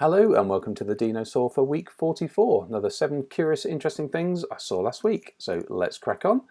Hello and welcome to the Dinosaw for week 44. Another 7 curious, interesting things I saw last week. So let's crack on.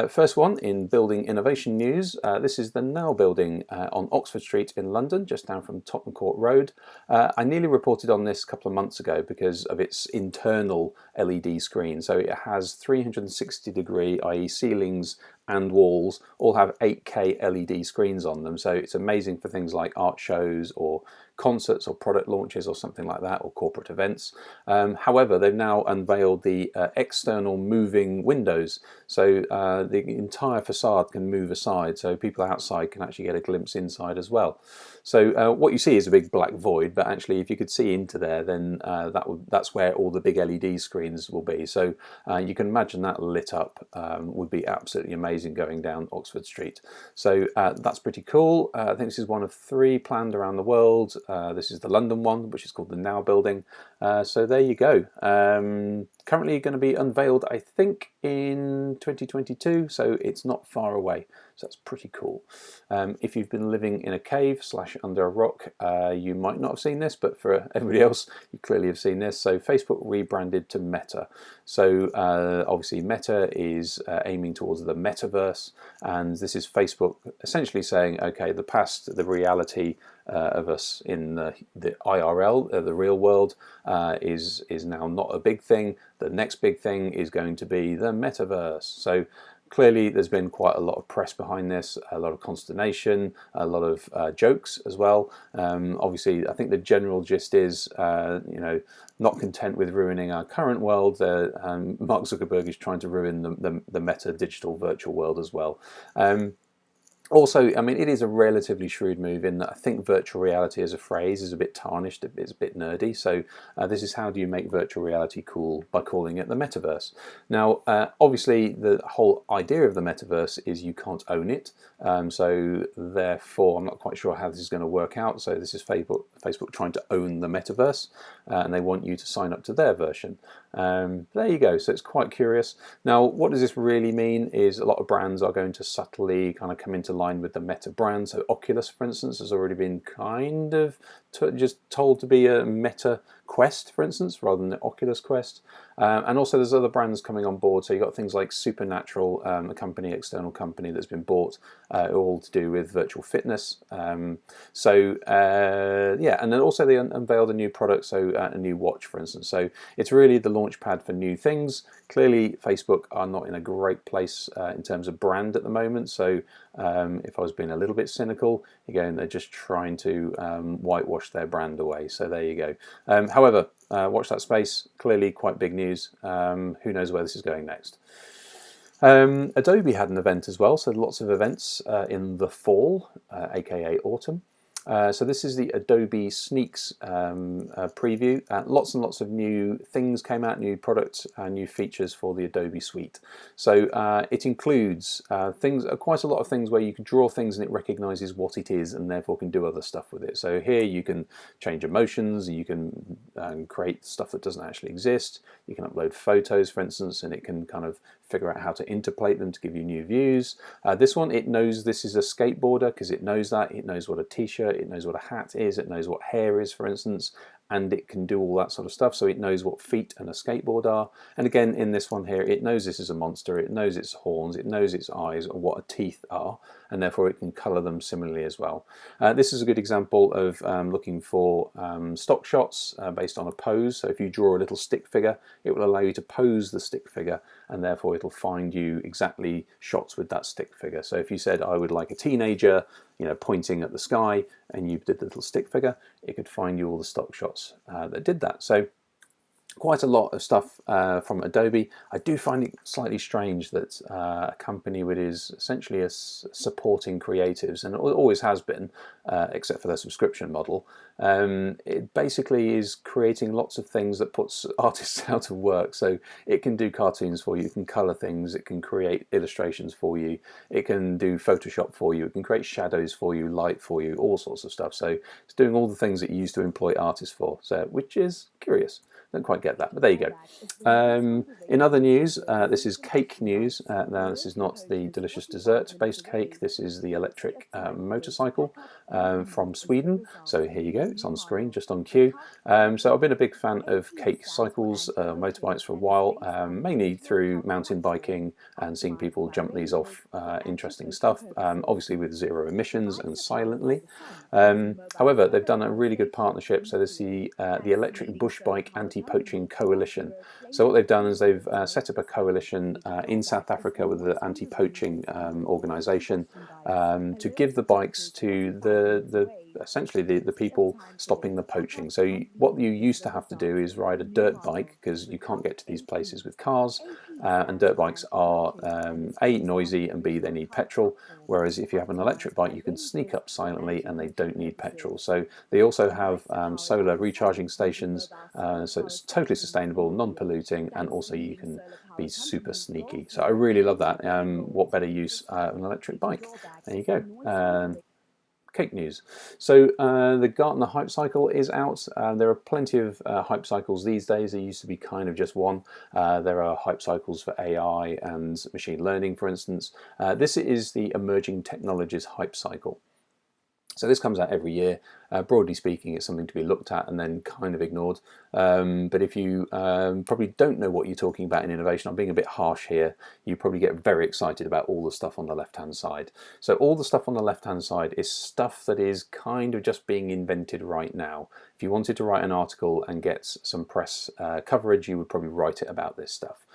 First one in building innovation news. This is the Now building on Oxford Street in London, just down from Tottenham Court Road. I nearly reported on this a couple of months ago because of its internal LED screen. So it has 360 degree, i.e. ceilings and walls, all have 8K LED screens on them. So it's amazing for things like art shows or concerts or product launches or something like that, or corporate events. However, they've now unveiled the external moving windows. So the entire facade can move aside, so people outside can actually get a glimpse inside as well. So what you see is a big black void, but actually if you could see into there, then that's where all the big LED screens will be. So you can imagine that lit up would be absolutely amazing going down Oxford Street. So that's pretty cool. I think this is one of 3 planned around the world. This is the London one, which is called the Now building. So there you go. Currently going to be unveiled, I think, in 2022, so it's not far away. So that's pretty cool. If you've been living in a cave / under a rock, you might not have seen this, but for everybody else, you clearly have seen this. So Facebook rebranded to Meta. So obviously Meta is aiming towards the metaverse, and this is Facebook essentially saying, okay, the past, the reality of us in the IRL, the real world, is now not a big thing. The next big thing is going to be the metaverse. So clearly there's been quite a lot of press behind this, a lot of consternation, a lot of jokes as well. Obviously, I think the general gist is, not content with ruining our current world, Mark Zuckerberg is trying to ruin the meta digital virtual world as well. Also, I mean, it is a relatively shrewd move in that I think virtual reality as a phrase is a bit tarnished, it's a bit nerdy. So this is how do you make virtual reality cool by calling it the metaverse. Now, obviously, the whole idea of the metaverse is you can't own it. So therefore, I'm not quite sure how this is going to work out. So this is Facebook trying to own the metaverse, and they want you to sign up to their version. There you go. So it's quite curious. Now, what does this really mean is a lot of brands are going to subtly kind of come into line with the Meta brand. So Oculus, for instance, has already been kind of just told to be a Meta Quest, for instance, rather than the Oculus Quest. And also there's other brands coming on board. So you've got things like Supernatural, a company, external company that's been bought, all to do with virtual fitness. Yeah, and then also they unveiled a new product, so a new watch, for instance. So it's really the launch pad for new things. Clearly, Facebook are not in a great place in terms of brand at the moment. So if I was being a little bit cynical, again, they're just trying to whitewash their brand away. So there you go. However, watch that space. Clearly quite big news. Who knows where this is going next. Adobe had an event as well, so lots of events in the fall, aka autumn. So this is the Adobe Sneaks preview. Lots and lots of new things came out, new products, new features for the Adobe suite. So it includes quite a lot of things where you can draw things and it recognizes what it is and therefore can do other stuff with it. So here you can change emotions, you can create stuff that doesn't actually exist. You can upload photos, for instance, and it can kind of figure out how to interpolate them to give you new views. This one, it knows this is a skateboarder because it knows that. It knows what a t-shirt, it knows what a hat is, it knows what hair is, for instance, and it can do all that sort of stuff. So it knows what feet and a skateboard are. And again, in this one here, it knows this is a monster, it knows its horns, it knows its eyes, or what teeth are, and therefore it can color them similarly as well. This is a good example of looking for stock shots based on a pose. So if you draw a little stick figure, it will allow you to pose the stick figure, and therefore it'll find you exactly shots with that stick figure. So if you said, I would like a teenager, pointing at the sky, and you did the little stick figure, it could find you all the stock shots that did that. So quite a lot of stuff from Adobe. I do find it slightly strange that a company that is essentially supporting creatives, and it always has been, except for their subscription model, it basically is creating lots of things that puts artists out of work. So it can do cartoons for you, it can color things, it can create illustrations for you, it can do Photoshop for you, it can create shadows for you, light for you, all sorts of stuff. So it's doing all the things that you used to employ artists for, so which is curious. Don't quite get that, but there you go. In other news, this is cake news. Now, this is not the delicious dessert-based cake. This is the electric motorcycle from Sweden. So here you go. It's on screen, just on cue. So I've been a big fan of cake cycles, motorbikes for a while, mainly through mountain biking and seeing people jump these off. Interesting stuff, obviously with zero emissions and silently. However, they've done a really good partnership. So there's the Electric Bush Bike Anti-Poaching Coalition. So what they've done is they've set up a coalition in South Africa with the Anti-Poaching organisation to give the bikes to essentially the people stopping the poaching. So what you used to have to do is ride a dirt bike, because you can't get to these places with cars, and dirt bikes are A, noisy, and B, they need petrol, whereas if you have an electric bike you can sneak up silently and they don't need petrol. So they also have solar recharging stations, so it's totally sustainable, non-polluting, and also you can be super sneaky. So I really love that. What better use of an electric bike? There you go. Cake news. So the Gartner hype cycle is out. There are plenty of hype cycles these days. There used to be kind of just one. There are hype cycles for AI and machine learning, for instance. This is the emerging technologies hype cycle. So this comes out every year. Broadly speaking, it's something to be looked at and then kind of ignored. But if you probably don't know what you're talking about in innovation, I'm being a bit harsh here, you probably get very excited about all the stuff on the left-hand side. So all the stuff on the left-hand side is stuff that is kind of just being invented right now. If you wanted to write an article and get some press coverage, you would probably write it about this stuff.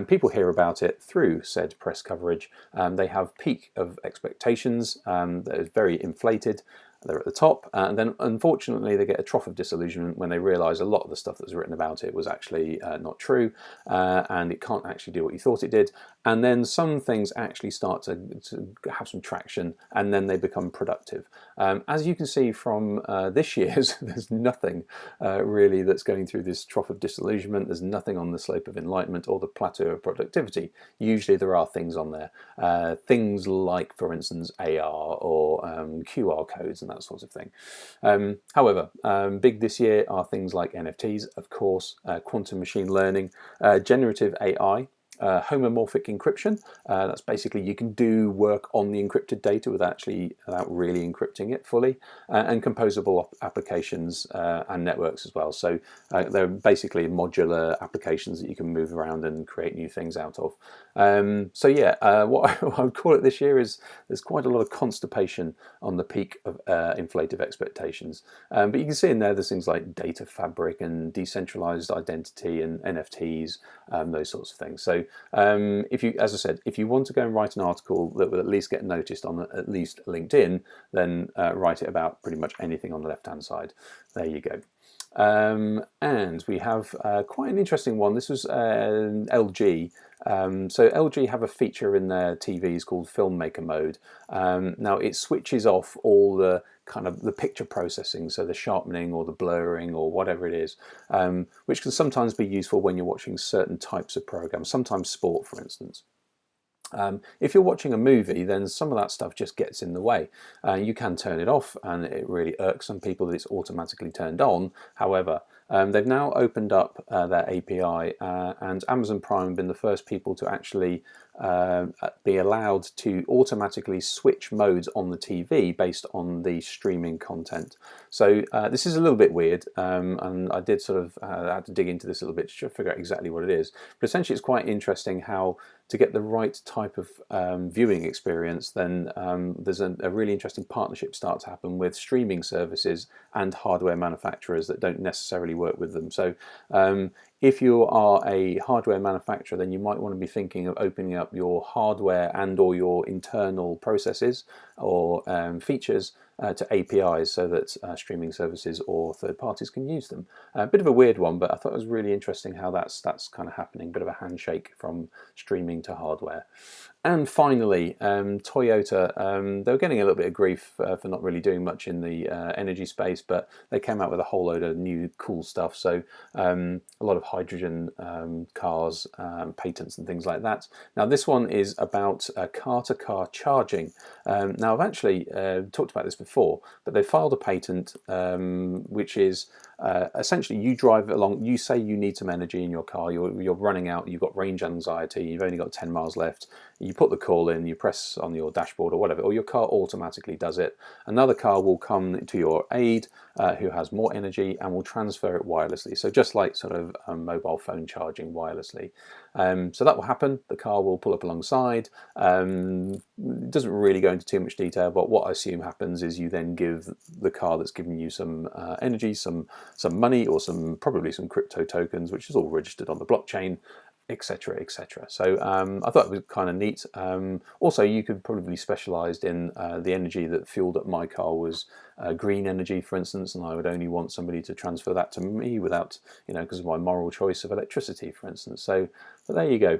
People hear about it through said press coverage. They have peak of expectations that is very inflated. They're at the top, and then unfortunately they get a trough of disillusionment when they realise a lot of the stuff that was written about it was actually not true, and it can't actually do what you thought it did. And then some things actually start to have some traction, and then they become productive. As you can see from this year's, there's nothing really that's going through this trough of disillusionment. There's nothing on the slope of enlightenment or the plateau of productivity. Usually there are things on there, things like, for instance, AR or QR codes and that sort of thing. However, big this year are things like NFTs, of course, quantum machine learning, generative AI, homomorphic encryption. That's basically you can do work on the encrypted data without really encrypting it fully, and composable applications and networks as well. So they're basically modular applications that you can move around and create new things out of. So yeah, what I would call it this year is there's quite a lot of constipation on the peak of inflative expectations. But you can see in there's things like data fabric and decentralized identity and NFTs, those sorts of things. So if you, as I said, if you want to go and write an article that will at least get noticed on at least LinkedIn, then write it about pretty much anything on the left-hand side. There you go. And we have quite an interesting one. This was LG. So LG have a feature in their TVs called filmmaker mode. Now it switches off all the kind of the picture processing, so the sharpening or the blurring or whatever it is, which can sometimes be useful when you're watching certain types of programs, sometimes sport, for instance. If you're watching a movie, then some of that stuff just gets in the way. You can turn it off, and it really irks some people that it's automatically turned on. However, they've now opened up their API, and Amazon Prime have been the first people to actually be allowed to automatically switch modes on the TV based on the streaming content. So this is a little bit weird, and I did sort of had to dig into this a little bit to figure out exactly what it is. But essentially, it's quite interesting how to get the right type of viewing experience, then there's a really interesting partnership start to happen with streaming services and hardware manufacturers that don't necessarily work with them. So if you are a hardware manufacturer, then you might want to be thinking of opening up your hardware and or your internal processes or features to APIs so that streaming services or third parties can use them. A bit of a weird one, but I thought it was really interesting how that's kind of happening, bit of a handshake from streaming to hardware. And finally, Toyota, they were getting a little bit of grief for not really doing much in the energy space, but they came out with a whole load of new cool stuff. So a lot of hydrogen cars, patents and things like that. Now this one is about car-to-car charging. Now I've actually talked about this before, but they filed a patent which is essentially you drive along, you say you need some energy in your car, you're running out, you've got range anxiety, you've only got 10 miles left, you put the call in, you press on your dashboard or whatever, or your car automatically does it. Another car will come to your aid who has more energy and will transfer it wirelessly. So just like sort of mobile phone charging wirelessly. So that will happen. The car will pull up alongside. It doesn't really go into too much detail, but what I assume happens is you then give the car that's giving you some energy, some money, or probably some crypto tokens, which is all registered on the blockchain, etc., etc. So I thought it was kind of neat. Also, you could probably be specialised in the energy that fueled up my car was green energy, for instance, and I would only want somebody to transfer that to me without, because of my moral choice of electricity, for instance. So, but there you go.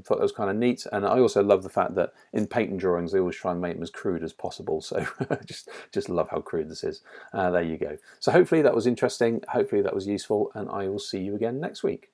Thought that was kind of neat, and I also love the fact that in patent drawings they always try and make them as crude as possible. So just love how crude this is. There you go. So hopefully that was interesting. Hopefully that was useful, and I will see you again next week.